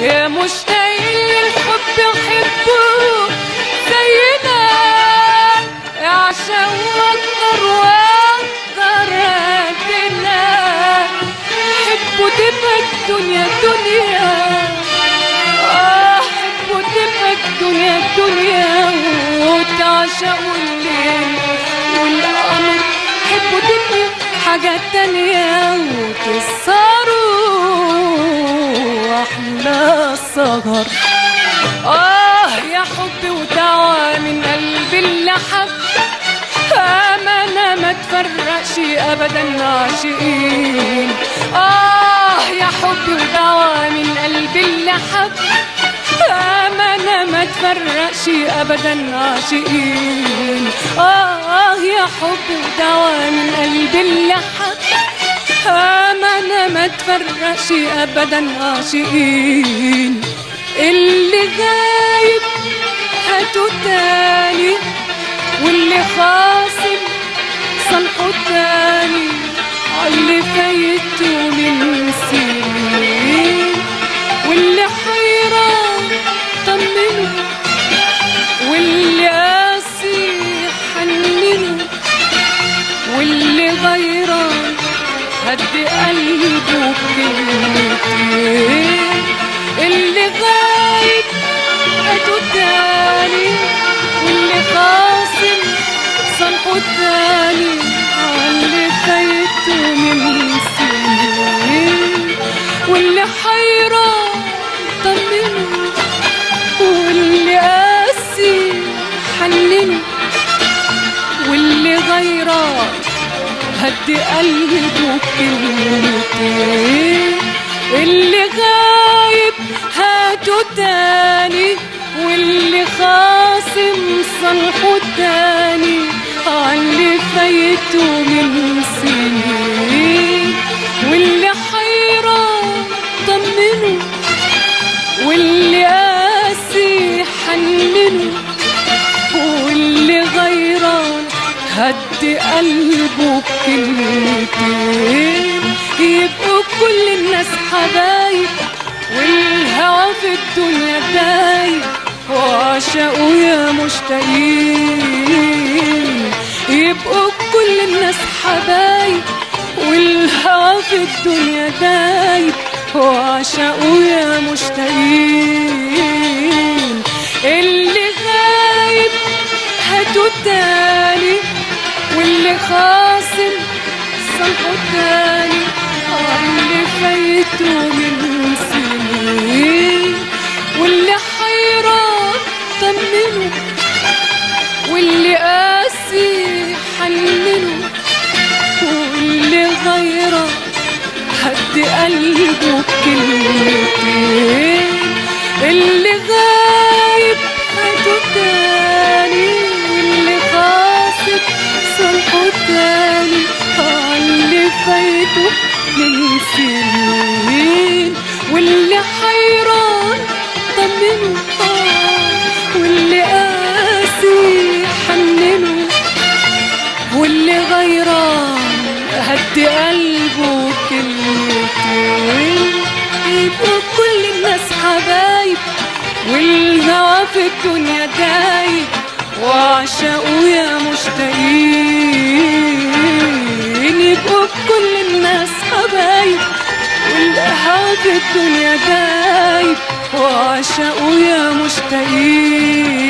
يا مشتاقين للحب حبوا زينا، اعشقوا اكتر واكتر قدنا، حبوا تبقى الدنيا دنيا، حبوا تبقى الدنيا دنيا وتعشقوا الليل والقمر، حبوا تبقوا حاجات تانية وتسهروا أحلى السهر. يا حبي ودعوة من قلبي اللي حب، أمانة ما تفرقش أبدا عاشقين. يا حبي ودعوة من قلبي اللي حب، أمانة ما تفرقش أبدا عاشقين. يا حبي ودعوة من قلبي اللي حب، أمانة ما تفرقش أبدا عاشقين. اللي غايب هاتوا تاني، واللي خاصم صلحوا تاني، عاللي فايته من سنين. واللي حيران طمنوا، واللي قاسي حننوا، واللي غيران هدي قلبه بكلمتين. اللي غايب هاتوا تاني، واللي خاصم صلحوا تاني، عاللي فايته من سنين. واللي حيران طمنوا، واللي قاسي حننوا، واللي غيران هدي قلبه بكلمتين. اللي غايب هاتوا تاني، واللي خاصم صلحوا تاني، عاللي فايته من سنين. واللي حيران طمنوا، واللي قاسي حننوا، واللي غيران هدي قلبه بكلمتين. يبقوا كل الناس حبايب، والهوى في الدنيا دايب، وعشقوا يا مشتاقين. يبقوا كل الناس حبايب، والهوى في الدنيا دايب، وعشقوا يا مشتاقين. اللي غايب هاتوا تاني، واللي خاصم صلحوا تاني، اللي فايته من سنين. واللي حيران طمنوا، واللي قاسي حننوا، واللي غيران هدي قلبه بكلمتين. اللي غايب هاتوا تاني، واللي خاصم صلحوا تاني، اللي فايته من سنين. واللي حيران طمنوا، واللي قاسي حننوا، واللي غيران هدي قلبه بكلمتين. يبقوا كل الناس حبايب، والهوى في الدنيا دايب، وعشقوا يا مشتاقين. يبقوا كل الناس حبايب، والهوى في الدنيا دايب، وعشقوا يا مشتاقين.